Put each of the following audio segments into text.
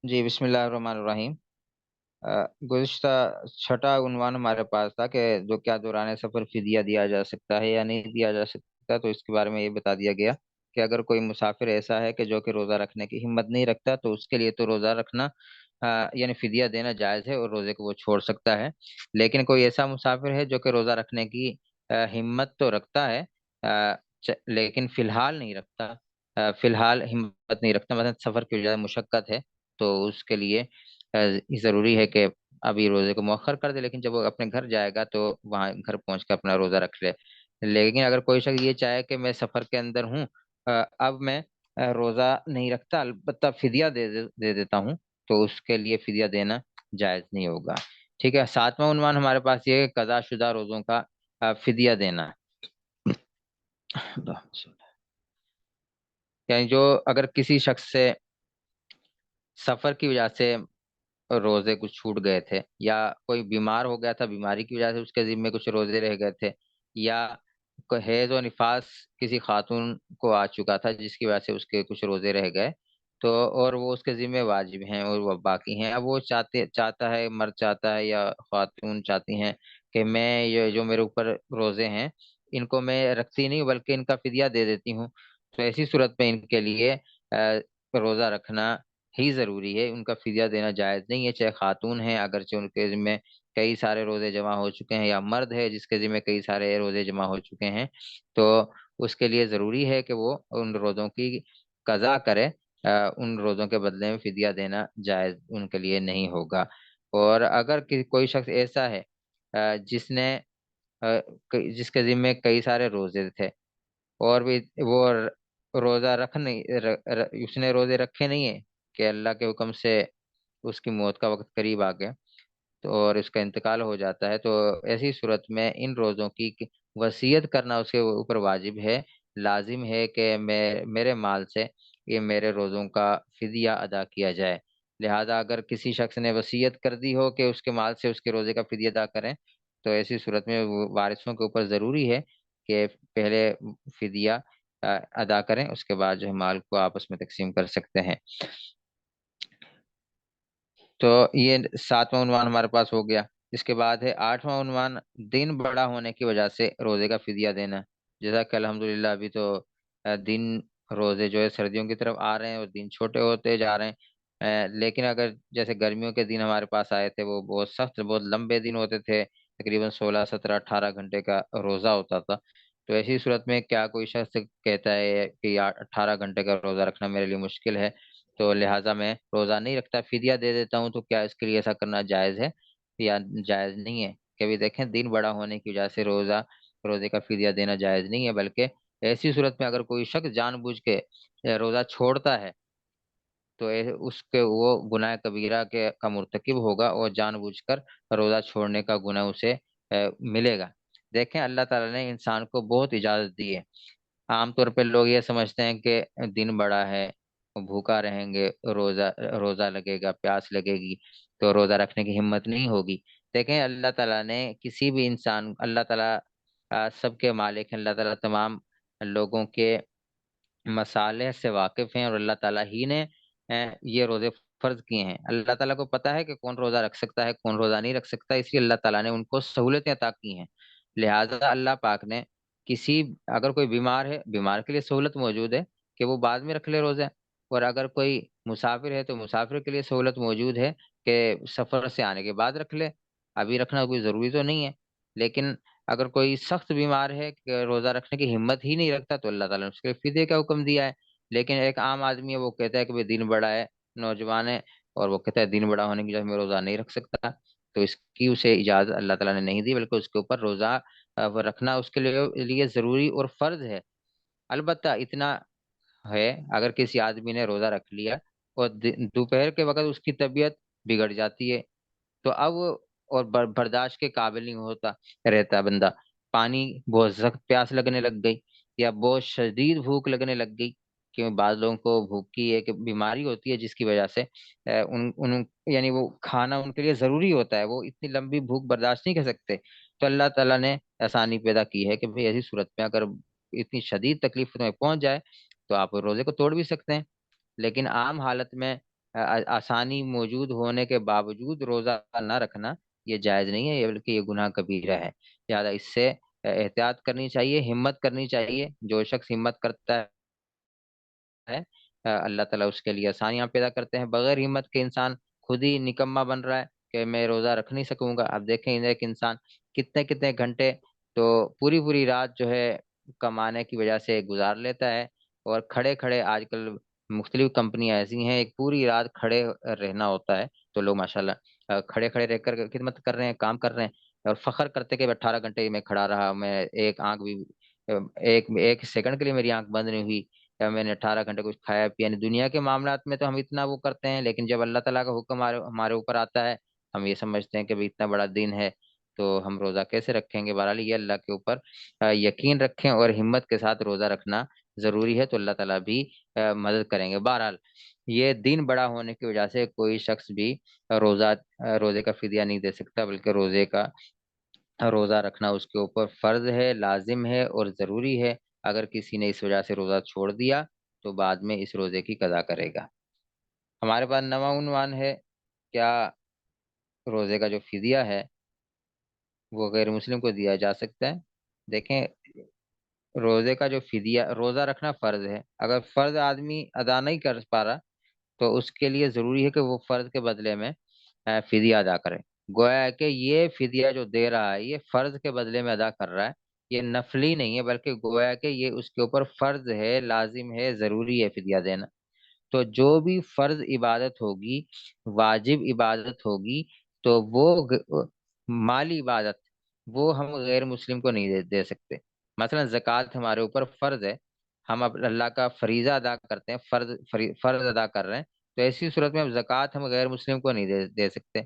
جی بسم اللہ الرحمن الرحیم۔ گزشتہ چھٹا عنوان ہمارے پاس تھا کہ جو کیا دوران سفر فدیہ دیا جا سکتا ہے یا نہیں دیا جا سکتا، تو اس کے بارے میں یہ بتا دیا گیا کہ اگر کوئی مسافر ایسا ہے کہ جو کہ روزہ رکھنے کی ہمت نہیں رکھتا، تو اس کے لیے تو روزہ رکھنا یعنی فدیہ دینا جائز ہے اور روزے کو وہ چھوڑ سکتا ہے۔ لیکن کوئی ایسا مسافر ہے جو کہ روزہ رکھنے کی ہمت تو رکھتا ہے، لیکن فی الحال نہیں رکھتا، فی الحال ہمت نہیں رکھتا، مثلا سفر کی وجہ سے مشقت ہے، تو اس کے لیے ضروری ہے کہ ابھی روزے کو مؤخر کر دے، لیکن جب وہ اپنے گھر جائے گا تو وہاں گھر پہنچ کر اپنا روزہ رکھ لے۔ لیکن اگر کوئی شخص یہ چاہے کہ میں سفر کے اندر ہوں، اب میں روزہ نہیں رکھتا، البتہ فدیہ دے دیتا ہوں، تو اس کے لیے فدیہ دینا جائز نہیں ہوگا۔ ٹھیک ہے، ساتواں عنوان ہمارے پاس یہ ہے کہ قضا شدہ روزوں کا فدیہ دینا۔ یعنی جو اگر کسی شخص سے سفر کی وجہ سے روزے کچھ چھوٹ گئے تھے، یا کوئی بیمار ہو گیا تھا، بیماری کی وجہ سے اس کے ذمے کچھ روزے رہ گئے تھے، یا کوئی حیض و نفاس کسی خاتون کو آ چکا تھا جس کی وجہ سے اس کے کچھ روزے رہ گئے، تو اور وہ اس کے ذمے واجب ہیں اور وہ باقی ہیں، اب وہ چاہتا ہے، مرد چاہتا ہے یا خاتون چاہتی ہیں کہ میں یہ جو میرے اوپر روزے ہیں ان کو میں رکھتی نہیں بلکہ ان کا فدیہ دے دیتی ہوں، تو ایسی صورت میں ان کے لیے روزہ رکھنا ہی ضروری ہے، ان کا فدیہ دینا جائز نہیں ہے، چاہے خاتون ہیں اگرچہ ان کے ذمہ کئی سارے روزے جمع ہو چکے ہیں، یا مرد ہے جس کے ذمہ کئی سارے روزے جمع ہو چکے ہیں، تو اس کے لیے ضروری ہے کہ وہ ان روزوں کی قضا کرے، ان روزوں کے بدلے میں فدیہ دینا جائز ان کے لیے نہیں ہوگا۔ اور اگر کوئی شخص ایسا ہے جس نے جس کے ذمہ کئی سارے روزے تھے، اور بھی وہ روزہ رکھ نہیں اس نے روزے رکھے نہیں ہیں کہ اللہ کے حکم سے اس کی موت کا وقت قریب آ گیا تو اور اس کا انتقال ہو جاتا ہے، تو ایسی صورت میں ان روزوں کی وصیت کرنا اس کے اوپر واجب ہے، لازم ہے کہ میرے مال سے یہ میرے روزوں کا فدیہ ادا کیا جائے۔ لہذا اگر کسی شخص نے وصیت کر دی ہو کہ اس کے مال سے اس کے روزے کا فدیہ ادا کریں، تو ایسی صورت میں وارثوں کے اوپر ضروری ہے کہ پہلے فدیہ ادا کریں، اس کے بعد جو ہے مال کو آپس میں تقسیم کر سکتے ہیں۔ تو یہ ساتواں عنوان ہمارے پاس ہو گیا۔ اس کے بعد ہے آٹھواں عنوان، دن بڑا ہونے کی وجہ سے روزے کا فدیہ دینا۔ جیسا کہ الحمدللہ ابھی تو دن روزے جو ہے سردیوں کی طرف آ رہے ہیں اور دن چھوٹے ہوتے جا رہے ہیں، لیکن اگر جیسے گرمیوں کے دن ہمارے پاس آئے تھے وہ بہت سخت، بہت لمبے دن ہوتے تھے، تقریباً 16 17 18 گھنٹے کا روزہ ہوتا تھا، تو ایسی صورت میں کیا کوئی شخص کہتا ہے کہ 18 گھنٹے کا روزہ رکھنا میرے لیے مشکل ہے، تو لہٰذا میں روزہ نہیں رکھتا، فدیہ دے دیتا ہوں، تو کیا اس کے لیے ایسا کرنا جائز ہے یا جائز نہیں ہے؟ کہ بھی دیکھیں، دن بڑا ہونے کی وجہ سے روزے کا فدیہ دینا جائز نہیں ہے، بلکہ ایسی صورت میں اگر کوئی شخص جان بوجھ کے روزہ چھوڑتا ہے تو اس کے وہ گناہ کبیرہ کا مرتکب ہوگا، اور جان بوجھ کر روزہ چھوڑنے کا گناہ اسے ملے گا۔ دیکھیں، اللہ تعالیٰ نے انسان کو بہت اجازت دی ہے۔ عام طور پہ لوگ یہ سمجھتے ہیں کہ دن بڑا ہے، بھوکا رہیں گے، روزہ روزہ لگے گا، پیاس لگے گی، تو روزہ رکھنے کی ہمت نہیں ہوگی۔ دیکھیں، اللہ تعالیٰ نے کسی بھی انسان، اللہ تعالیٰ سب کے مالک ہیں، اللہ تعالیٰ تمام لوگوں کے مصالح سے واقف ہیں، اور اللہ تعالیٰ ہی نے یہ روزے فرض کیے ہیں۔ اللہ تعالیٰ کو پتا ہے کہ کون روزہ رکھ سکتا ہے، کون روزہ نہیں رکھ سکتا، اس لیے اللہ تعالیٰ نے ان کو سہولتیں عطا کی ہیں۔ لہٰذا اللہ پاک نے اگر کوئی بیمار ہے، بیمار کے لیے سہولت موجود ہے کہ وہ بعد میں رکھ لے روزہ، اور اگر کوئی مسافر ہے تو مسافر کے لیے سہولت موجود ہے کہ سفر سے آنے کے بعد رکھ لے، ابھی رکھنا کوئی ضروری تو نہیں ہے۔ لیکن اگر کوئی سخت بیمار ہے کہ روزہ رکھنے کی ہمت ہی نہیں رکھتا، تو اللہ تعالیٰ نے اس کے فدیے کا حکم دیا ہے۔ لیکن ایک عام آدمی ہے، وہ کہتا ہے کہ بھئی دن بڑا ہے، نوجوان ہے، اور وہ کہتا ہے دن بڑا ہونے کی وجہ سے میں روزہ نہیں رکھ سکتا، تو اس کی اسے اجازت اللہ تعالیٰ نے نہیں دی، بلکہ اس کے اوپر روزہ وہ رکھنا اس کے لیے ضروری اور فرض ہے۔ البتہ اتنا ہے، اگر کسی آدمی نے روزہ رکھ لیا اور دوپہر کے وقت اس کی طبیعت بگڑ جاتی ہے، تو اب اور برداشت کے قابل نہیں ہوتا رہتا بندہ، پانی بہت سخت پیاس لگنے لگ گئی، یا بہت شدید بھوک لگنے لگ گئی، کہ بعض لوگوں کو بھوک کی ایک بیماری ہوتی ہے جس کی وجہ سے یعنی وہ کھانا ان کے لیے ضروری ہوتا ہے، وہ اتنی لمبی بھوک برداشت نہیں کر سکتے، تو اللہ تعالیٰ نے آسانی پیدا کی ہے کہ بھئی ایسی صورت میں اگر اتنی شدید تکلیف تمہیں پہنچ جائے تو آپ روزے کو توڑ بھی سکتے ہیں۔ لیکن عام حالت میں آسانی موجود ہونے کے باوجود روزہ نہ رکھنا یہ جائز نہیں ہے، یہ بلکہ یہ گناہ کبیرہ ہے، لہٰذا اس سے احتیاط کرنی چاہیے، ہمت کرنی چاہیے۔ جو شخص ہمت کرتا ہے اللہ تعالیٰ اس کے لیے آسانیاں پیدا کرتے ہیں۔ بغیر ہمت کے انسان خود ہی نکما بن رہا ہے کہ میں روزہ رکھ نہیں سکوں گا۔ اب دیکھیں ایک انسان کتنے کتنے گھنٹے تو پوری پوری رات جو ہے کمانے کی وجہ سے گزار لیتا ہے، اور کھڑے کھڑے آج کل مختلف کمپنیاں ایسی ہیں ایک پوری رات کھڑے رہنا ہوتا ہے، تو لوگ ماشاءاللہ کھڑے کھڑے رہ کر خدمت کر رہے ہیں، کام کر رہے ہیں، اور فخر کرتے کہ 18 گھنٹے میں کھڑا رہا، میں ایک آنکھ بھی ایک ایک سیکنڈ کے لیے میری آنکھ بند نہیں ہوئی، یا میں نے 18 گھنٹے کچھ کھایا پیا نہیں۔ دنیا کے معاملات میں تو ہم اتنا وہ کرتے ہیں، لیکن جب اللہ تعالیٰ کا حکم ہمارے اوپر آتا ہے، ہم یہ سمجھتے ہیں کہ بھی اتنا بڑا دن ہے تو ہم روزہ کیسے رکھیں گے۔ بہرحال یہ اللہ کے اوپر یقین رکھیں اور ہمت کے ساتھ روزہ رکھنا ضروری ہے، تو اللہ تعالیٰ بھی مدد کریں گے۔ بہرحال یہ دن بڑا ہونے کی وجہ سے کوئی شخص بھی روزے کا فدیہ نہیں دے سکتا، بلکہ روزہ رکھنا اس کے اوپر فرض ہے، لازم ہے اور ضروری ہے۔ اگر کسی نے اس وجہ سے روزہ چھوڑ دیا تو بعد میں اس روزے کی قضا کرے گا۔ ہمارے پاس نواں عنوان ہے، کیا روزے کا جو فدیہ ہے وہ غیر مسلم کو دیا جا سکتا ہے؟ دیکھیں، روزے کا جو فدیہ، روزہ رکھنا فرض ہے، اگر فرض آدمی ادا نہیں کر پا رہا تو اس کے لیے ضروری ہے کہ وہ فرض کے بدلے میں فدیہ ادا کرے۔ گویا ہے کہ یہ فدیہ جو دے رہا ہے یہ فرض کے بدلے میں ادا کر رہا ہے، یہ نفلی نہیں ہے، بلکہ گویا ہے کہ یہ اس کے اوپر فرض ہے، لازم ہے، ضروری ہے فدیہ دینا۔ تو جو بھی فرض عبادت ہوگی، واجب عبادت ہوگی، تو وہ مالی عبادت وہ ہم غیر مسلم کو نہیں دے سکتے۔ مثلا زکوٰۃ ہمارے اوپر فرض ہے، ہم اللہ کا فریضہ ادا کرتے ہیں، فرض ادا کر رہے ہیں، تو ایسی صورت میں اب زکوٰۃ ہم غیر مسلم کو نہیں دے سکتے۔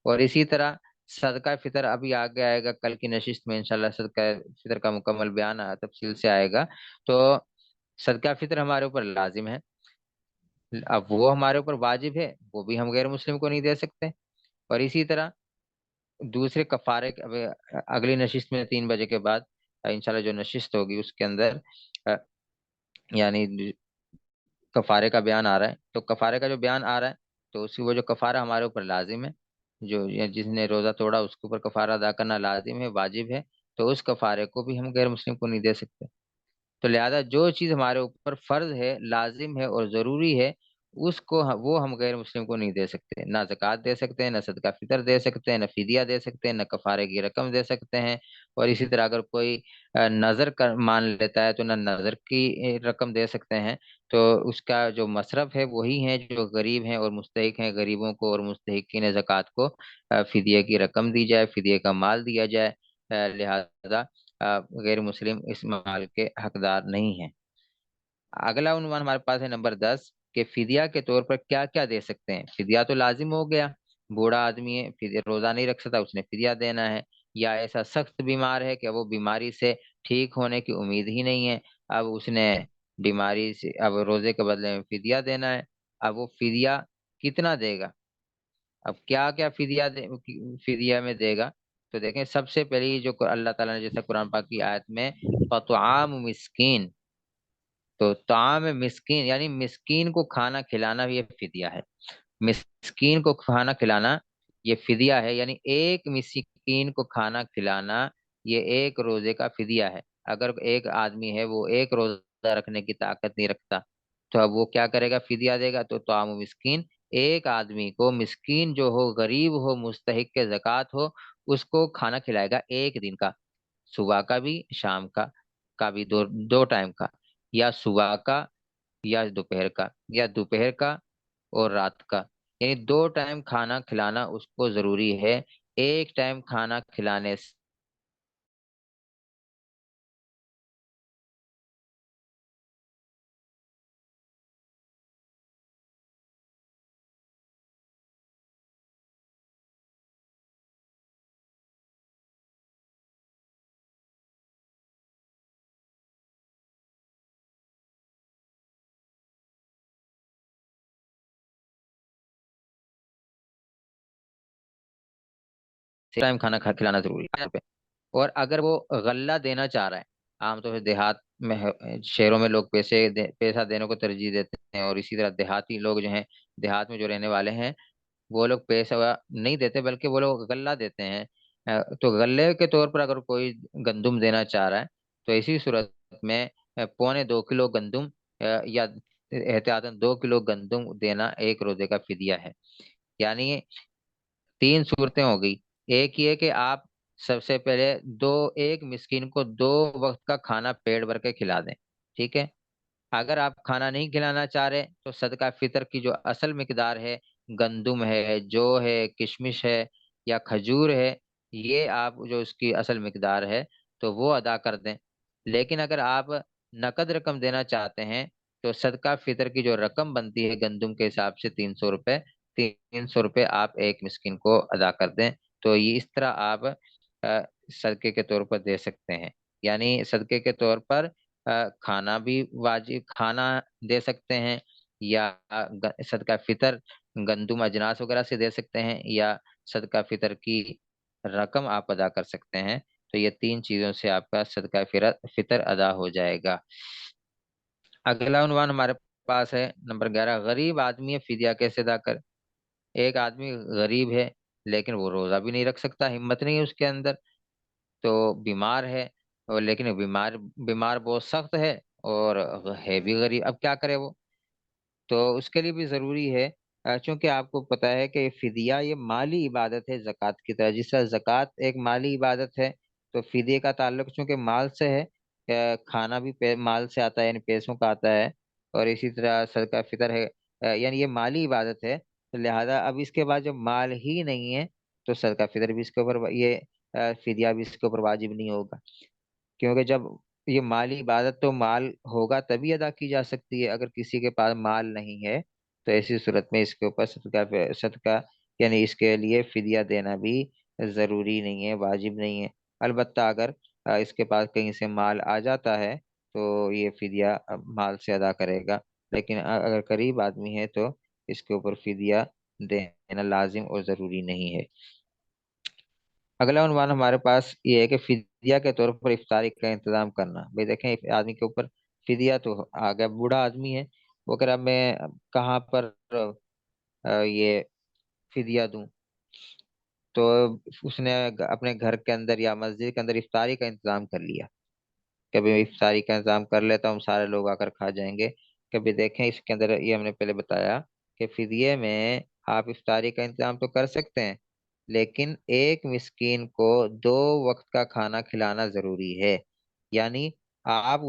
اور اسی طرح صدقہ فطر ابھی آگے آئے گا، کل کی نشست میں انشاءاللہ صدقہ فطر کا مکمل بیان تفصیل سے آئے گا، تو صدقہ فطر ہمارے اوپر لازم ہے، اب وہ ہمارے اوپر واجب ہے، وہ بھی ہم غیر مسلم کو نہیں دے سکتے۔ اور اسی طرح دوسرے کفارے اگلی نشست میں 3 بجے کے بعد انشاءاللہ جو نشست ہوگی اس کے اندر یعنی کفارے کا بیان آ رہا ہے، تو کفارے کا جو بیان آ رہا ہے تو وہ جو کفارہ ہمارے اوپر لازم ہے، جس نے روزہ توڑا اس کے اوپر کفارہ ادا کرنا لازم ہے، واجب ہے، تو اس کفارے کو بھی ہم غیر مسلم کو نہیں دے سکتے۔ تو لہذا جو چیز ہمارے اوپر فرض ہے، لازم ہے اور ضروری ہے، اس کو وہ ہم غیر مسلم کو نہیں دے سکتے، نہ زکوٰۃ دے سکتے ہیں، نہ صدقہ فطر دے سکتے ہیں، نہ فدیہ دے سکتے ہیں، نہ کفارے کی رقم دے سکتے ہیں۔ اور اسی طرح اگر کوئی نظر مان لیتا ہے تو نہ نظر کی رقم دے سکتے ہیں، تو اس کا جو مصرف ہے وہی ہے جو غریب ہیں اور مستحق ہیں، غریبوں کو اور مستحقین زکوٰۃ کو فدیہ کی رقم دی جائے، فدیہ کا مال دیا جائے، لہذا غیر مسلم اس مال کے حقدار نہیں ہیں۔ اگلا عنوان ہمارے پاس ہے نمبر 10، کہ فدیہ کے طور پر کیا کیا دے سکتے ہیں۔ فدیہ تو لازم ہو گیا، بوڑھا آدمی ہے، روزہ نہیں رکھ سکتا، اس نے فدیہ دینا ہے، یا ایسا سخت بیمار ہے کہ وہ بیماری سے ٹھیک ہونے کی امید ہی نہیں ہے، اب اس نے بیماری سے اب روزے کے بدلے میں فدیہ دینا ہے۔ اب وہ فدیہ کتنا دے گا؟ اب کیا کیا فدیہ میں دے گا؟ تو دیکھیں، سب سے پہلی جو اللہ تعالیٰ نے جیسے قرآن پاک کی آیت میں فطعام مسکین، تو طعام مسکین یعنی مسکین کو کھانا کھلانا بھی ایک فدیہ ہے۔ مسکین کو کھانا کھلانا یہ فدیہ ہے، یعنی ایک مسکین کو کھانا کھلانا یہ ایک روزے کا فدیہ ہے۔ اگر ایک آدمی ہے وہ ایک روزہ رکھنے کی طاقت نہیں رکھتا، تو اب وہ کیا کرے گا؟ فدیہ دے گا۔ تو طعام مسکین، ایک آدمی کو، مسکین جو ہو، غریب ہو، مستحق کے زکوٰۃ ہو، اس کو کھانا کھلائے گا ایک دن کا، صبح کا بھی، شام کا بھی، دو ٹائم کا، یا صبح کا یا دوپہر کا، یا دوپہر کا اور رات کا، یعنی 2 ٹائم کھانا کھلانا اس کو ضروری ہے۔ ایک ٹائم کھانا کھلانے سے ٹائم کھانا کھلانا ضروری ہے۔ اور اگر وہ غلہ دینا چاہ رہا ہے عام طور سے دیہات میں شہروں میں لوگ پیسہ دینے کو ترجیح دیتے ہیں، اور اسی طرح دیہاتی لوگ جو ہیں، دیہات میں جو رہنے والے ہیں، وہ لوگ پیسہ نہیں دیتے بلکہ وہ لوگ غلہ دیتے ہیں۔ تو غلے کے طور پر اگر کوئی گندم دینا چاہ رہا ہے تو اسی صورت میں 1.25 کلو گندم یا احتیاطاً 2 کلو گندم دینا ایک روزے کا فدیہ ہے۔ یعنی تین صورتیں ہو گئی۔ ایک یہ کہ آپ سب سے پہلے ایک مسکین کو 2 وقت کا کھانا پیٹ بھر کے کھلا دیں، ٹھیک ہے۔ اگر آپ کھانا نہیں کھلانا چاہ رہے تو صدقہ فطر کی جو اصل مقدار ہے، گندم ہے، جو ہے، کشمش ہے یا کھجور ہے، یہ آپ جو اس کی اصل مقدار ہے تو وہ ادا کر دیں۔ لیکن اگر آپ نقد رقم دینا چاہتے ہیں تو صدقہ فطر کی جو رقم بنتی ہے گندم کے حساب سے 300 روپے، 300 روپے آپ ایک مسکین کو ادا کر دیں۔ تو یہ اس طرح آپ صدقے کے طور پر دے سکتے ہیں۔ یعنی صدقے کے طور پر کھانا بھی واجب کھانا دے سکتے ہیں، یا صدقہ فطر گندم اجناس وغیرہ سے دے سکتے ہیں، یا صدقہ فطر کی رقم آپ ادا کر سکتے ہیں۔ تو یہ تین چیزوں سے آپ کا صدقہ فطر ادا ہو جائے گا۔ اگلا عنوان ہمارے پاس ہے نمبر 11، غریب آدمی فدیہ کیسے ادا کر۔ ایک آدمی غریب ہے لیکن وہ روزہ بھی نہیں رکھ سکتا، ہمت نہیں ہے اس کے اندر، تو بیمار ہے، اور لیکن بیمار بہت سخت ہے، اور ہے بھی غریب، اب کیا کرے وہ؟ تو اس کے لیے بھی ضروری ہے، چونکہ آپ کو پتہ ہے کہ فدیہ یہ مالی عبادت ہے زکوٰۃ کی طرح، جس طرح زکوٰۃ ایک مالی عبادت ہے تو فدیے کا تعلق چونکہ مال سے ہے، کھانا بھی مال سے آتا ہے، یعنی پیسوں کا آتا ہے، اور اسی طرح صدقہ فطر ہے، یعنی یہ مالی عبادت ہے، تو لہذا اب اس کے بعد جب مال ہی نہیں ہے تو صدقہ فطر بھی اس کے اوپر یہ فدیہ بھی اس کے اوپر واجب نہیں ہوگا، کیونکہ جب یہ مالی عبادت تو مال ہوگا تبھی ادا کی جا سکتی ہے، اگر کسی کے پاس مال نہیں ہے تو ایسی صورت میں اس کے اوپر صدقہ یعنی اس کے لیے فدیہ دینا بھی ضروری نہیں ہے، واجب نہیں ہے۔ البتہ اگر اس کے پاس کہیں سے مال آ جاتا ہے تو یہ فدیہ مال سے ادا کرے گا، لیکن اگر قریب آدمی ہے تو اس کے اوپر فدیہ دینا لازم اور ضروری نہیں ہے۔ اگلا عنوان ہمارے پاس یہ ہے کہ فدیہ کے طور پر افطاری کا انتظام کرنا۔ بھائی دیکھیں، آدمی کے اوپر فدیہ تو آ گیا، بوڑھا آدمی ہے، وہ کہہ رہا میں کہاں پر یہ فدیہ دوں، تو اس نے اپنے گھر کے اندر یا مسجد کے اندر افطاری کا انتظام کر لیا، کبھی افطاری کا انتظام کر لیتا ہوں، سارے لوگ آ کر کھا جائیں گے۔ کبھی دیکھیں اس کے اندر یہ ہم نے پہلے بتایا کہ فدیے میں آپ افطاری کا انتظام تو کر سکتے ہیں، لیکن ایک مسکین کو 2 وقت کا کھانا کھلانا ضروری ہے۔ یعنی آپ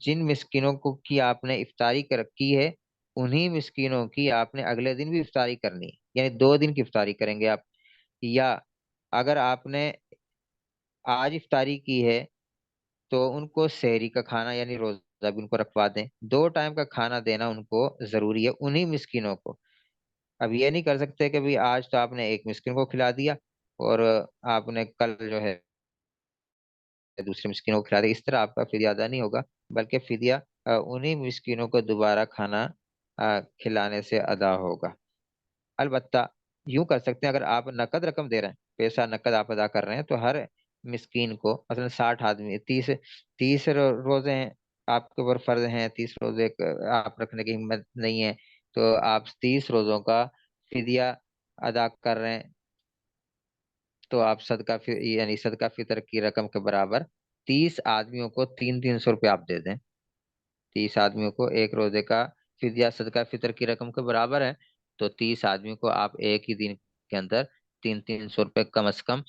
جن مسکینوں کو کی آپ نے افطاری کی ہے، انہی مسکینوں کی آپ نے اگلے دن بھی افطاری کرنی ہے، یعنی 2 دن کی افطاری کریں گے آپ۔ یا اگر آپ نے آج افطاری کی ہے تو ان کو سحری کا کھانا یعنی روزہ بھی ان کو رکھوا دیں، 2 ٹائم کا کھانا دینا ان کو ضروری ہے، انہی مسکینوں کو۔ اب یہ نہیں کر سکتے کہ بھی آج تو آپ نے ایک مسکین کو کھلا دیا اور آپ نے کل جو ہے دوسرے مسکینوں کو کھلا دیا، اس طرح آپ کا فدیہ ادا نہیں ہوگا، بلکہ فدیہ انہی مسکینوں کو دوبارہ کھانا کھلانے سے ادا ہوگا۔ البتہ یوں کر سکتے ہیں، اگر آپ نقد رقم دے رہے ہیں، پیسہ نقد آپ ادا کر رہے ہیں، تو ہر مسکین کو مثلا 60 آدمی، 30 روزے ہیں آپ کے اوپر فرض ہیں، 30 روزے آپ رکھنے کی ہمت نہیں ہے، تو آپ 30 روزوں کا فدیہ ادا کر رہے ہیں، تو آپ یعنی صدقہ فطر کی رقم کے برابر 30 آدمیوں کو 300 300 روپے آپ دے دیں۔ 30 آدمیوں کو ایک روزے کا فدیہ صدقہ فطر کی رقم کے برابر ہے، تو 30 آدمیوں کو آپ ایک ہی دن کے اندر 300 300 روپے کم از کم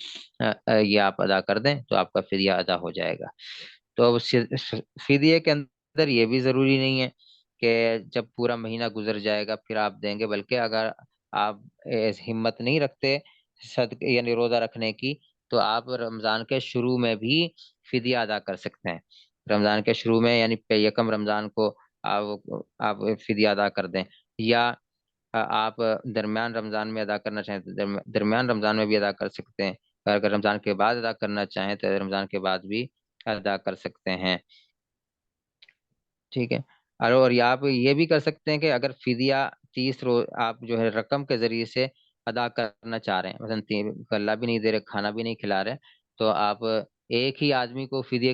یہ آپ ادا کر دیں تو آپ کا فدیہ ادا ہو جائے گا۔ تو فدیے کے اندر یہ بھی ضروری نہیں ہے کہ جب پورا مہینہ گزر جائے گا پھر آپ دیں گے، بلکہ اگر آپ ہمت نہیں رکھتے صدقے یعنی روزہ رکھنے کی، تو آپ رمضان کے شروع میں بھی فدیہ ادا کر سکتے ہیں۔ رمضان کے شروع میں یعنی یکم رمضان کو آپ فدیہ ادا کر دیں، یا آپ درمیان رمضان میں ادا کرنا چاہیں تو درمیان رمضان میں بھی ادا کر سکتے ہیں، اور اگر رمضان کے بعد ادا کرنا چاہیں تو رمضان کے بعد بھی ادا کر سکتے ہیں، ٹھیک ہے۔ اور یا آپ یہ بھی کر سکتے ہیں کہ اگر فدیہ 30 روز آپ جو ہے رقم کے ذریعے سے ادا کرنا چاہ رہے ہیں، مثلا غلہ بھی نہیں دے رہے، کھانا بھی نہیں کھلا رہے، تو آپ ایک ہی آدمی کو فدیے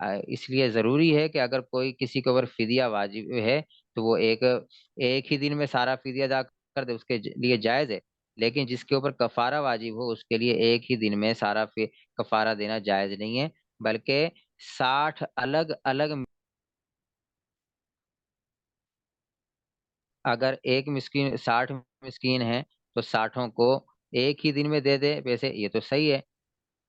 اس لیے ضروری ہے کہ اگر کوئی کسی کے اوپر فدیہ واجب ہے تو وہ ایک ہی دن میں سارا فدیہ ادا کر دے، اس کے لیے جائز ہے۔ لیکن جس کے اوپر کفارہ واجب ہو اس کے لیے ایک ہی دن میں سارا کفارہ دینا جائز نہیں ہے، بلکہ 60 الگ الگ، اگر ایک مسکین 60 مسکین ہیں تو 60 کو ایک ہی دن میں دے دے، ویسے یہ تو صحیح ہے۔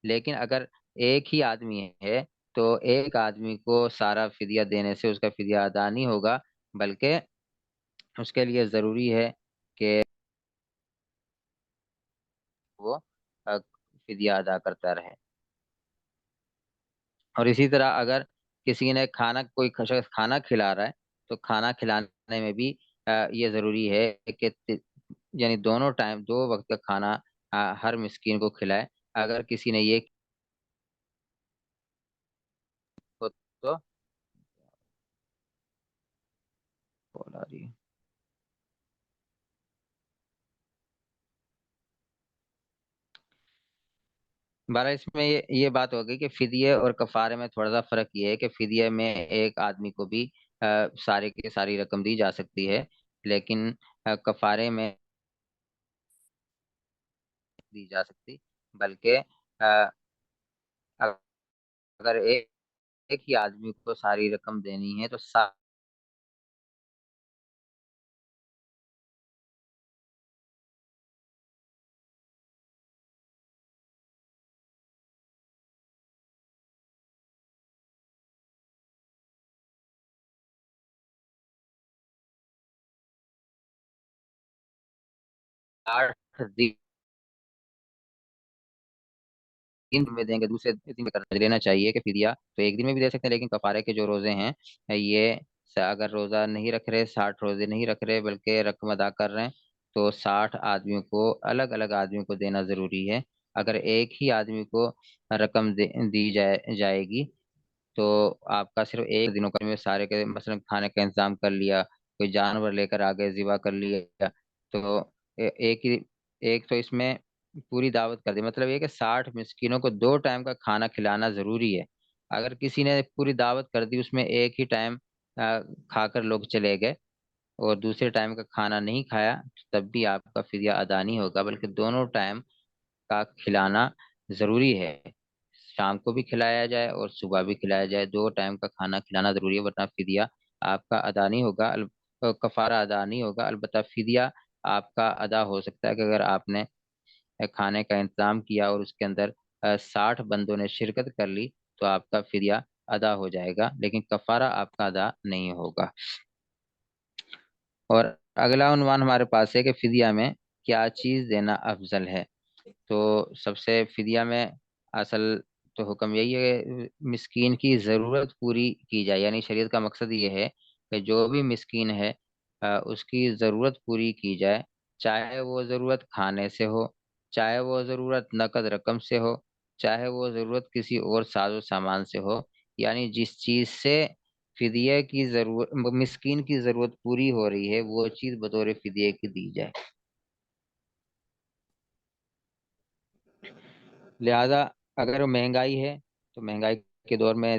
لیکن اگر ایک ہی آدمی ہے تو ایک آدمی کو سارا فدیہ دینے سے اس کا فدیہ ادا نہیں ہوگا، بلکہ اس کے لیے ضروری ہے کہ وہ فدیہ ادا کرتا رہے۔ اور اسی طرح اگر کسی نے کوئی شخص کھانا کھلا رہا ہے تو کھانا کھلانے میں بھی یہ ضروری ہے کہ یعنی دونوں ٹائم 2 وقت کا کھانا ہر مسکین کو کھلائے۔ اگر کسی نے یہ تو بولا رہی ہے۔ بارہ اس میں یہ بات ہو گئی کہ فدیے اور کفارے میں تھوڑا سا فرق یہ ہے کہ فدیے میں ایک آدمی کو بھی سارے کی ساری رقم دی جا سکتی ہے، لیکن کفارے میں دی جا سکتی، بلکہ اگر ایک ہی آدمی کو ساری رقم دینی ہے تو 60 دن میں دیں گے، دوسرے دن میں کر لینا چاہیے کہ فدیہ تو ایک دن میں بھی دے سکتے ہیں، لیکن کفارے کے جو روزے ہیں یہ اگر روزہ نہیں رکھ رہے، 60 روزے نہیں رکھ رہے بلکہ رقم ادا کر رہے ہیں تو 60 آدمیوں کو الگ الگ آدمیوں کو دینا ضروری ہے۔ اگر ایک ہی آدمی کو رقم دی جائے گی تو آپ کا صرف ایک دنوں کا میں سارے کے مثلا کھانے کا انتظام کر لیا، کوئی جانور لے کر آگے ذبح کر لیا، تو ایک تو اس میں پوری دعوت کر دی، مطلب یہ کہ 60 مسکینوں کو 2 ٹائم کا کھانا کھلانا ضروری ہے۔ اگر کسی نے پوری دعوت کر دی، اس میں ایک ہی ٹائم کھا کر لوگ چلے گئے اور دوسرے ٹائم کا کھانا نہیں کھایا، تب بھی آپ کا فدیہ ادا نہیں ہوگا، بلکہ دونوں ٹائم کا کھلانا ضروری ہے۔ شام کو بھی کھلایا جائے اور صبح بھی کھلایا جائے، 2 ٹائم کا کھانا کھلانا ضروری ہے، ورنہ فدیہ آپ کا ادا نہیں ہوگا، کفارہ ادا نہیں ہوگا۔ البتہ فدیہ آپ کا ادا ہو سکتا ہے کہ اگر آپ نے کھانے کا انتظام کیا اور اس کے اندر 60 بندوں نے شرکت کر لی تو آپ کا فدیہ ادا ہو جائے گا، لیکن کفارہ آپ کا ادا نہیں ہوگا۔ اور اگلا عنوان ہمارے پاس ہے کہ فدیہ میں کیا چیز دینا افضل ہے۔ تو سب سے فدیہ میں اصل تو حکم یہی ہے کہ مسکین کی ضرورت پوری کی جائے، یعنی شریعت کا مقصد یہ ہے کہ جو بھی مسکین ہے اس کی ضرورت پوری کی جائے، چاہے وہ ضرورت کھانے سے ہو، چاہے وہ ضرورت نقد رقم سے ہو، چاہے وہ ضرورت کسی اور ساز و سامان سے ہو، یعنی جس چیز سے فدیہ کی ضرورت مسکین کی ضرورت پوری ہو رہی ہے وہ چیز بطور فدیہ کی دی جائے۔ لہذا اگر مہنگائی ہے تو مہنگائی کے دور میں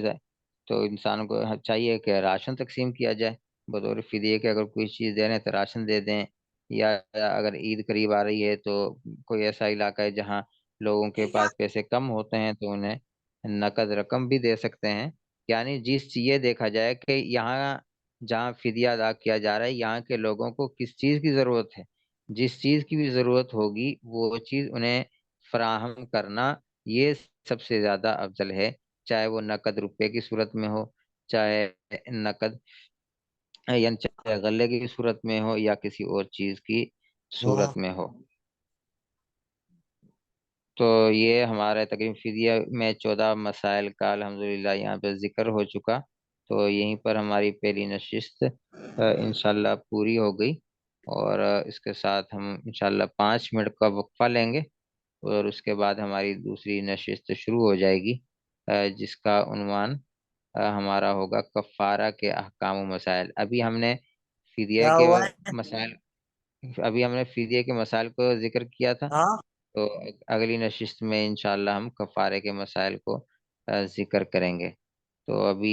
تو انسان کو چاہیے کہ راشن تقسیم کیا جائے بطور فدیے کے، اگر کوئی چیز دے رہے ہیں تو راشن دے دیں، یا اگر عید قریب آ رہی ہے تو کوئی ایسا علاقہ ہے جہاں لوگوں کے پاس پیسے کم ہوتے ہیں تو انہیں نقد رقم بھی دے سکتے ہیں۔ یعنی یہ دیکھا جائے کہ یہاں جہاں فدیہ ادا کیا جا رہا ہے یہاں کے لوگوں کو کس چیز کی ضرورت ہے، جس چیز کی بھی ضرورت ہوگی وہ چیز انہیں فراہم کرنا یہ سب سے زیادہ افضل ہے، چاہے وہ نقد روپے کی صورت میں ہو، چاہے نقد یعنی چاہے غلے کی صورت میں ہو یا کسی اور چیز کی صورت میں ہو۔ تو یہ ہمارے تقریباً فدیہ میں 14 مسائل کا الحمدللہ یہاں پہ ذکر ہو چکا، تو یہیں پر ہماری پہلی نشست انشاءاللہ پوری ہو گئی، اور اس کے ساتھ ہم انشاءاللہ 5 منٹ کا وقفہ لیں گے اور اس کے بعد ہماری دوسری نشست شروع ہو جائے گی، جس کا عنوان ہمارا ہوگا کفارہ کے احکام و مسائل۔ فدیہ کیا کے ہوا ہے؟ مسائل ابھی ہم نے فدیہ کے مسائل کو ذکر کیا تھا، ہاں تو اگلی نشست میں انشاءاللہ ہم کفارے کے مسائل کو ذکر کریں گے۔ تو ابھی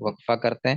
وقفہ کرتے ہیں۔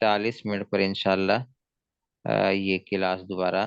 چالیس منٹ پر انشاءاللہ یہ کلاس دوبارہ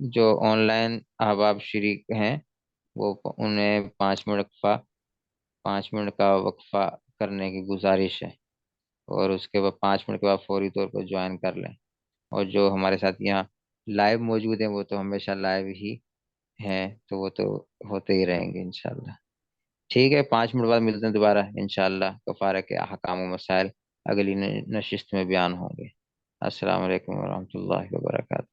جو آن لائن احباب شریک ہیں وہ انہیں 5 منٹ کا وقفہ کرنے کی گزارش ہے، اور اس کے بعد 5 منٹ کے بعد فوری طور پر جوائن کر لیں۔ اور جو ہمارے ساتھ یہاں لائیو موجود ہیں وہ تو ہمیشہ لائیو ہی ہیں، تو وہ تو ہوتے ہی رہیں گے انشاءاللہ۔ ٹھیک ہے، 5 منٹ بعد ملتے ہیں دوبارہ انشاءاللہ۔ کفارہ کے احکام و مسائل اگلی نشست میں بیان ہوں گے۔ السلام علیکم ورحمۃ اللہ وبرکاتہ۔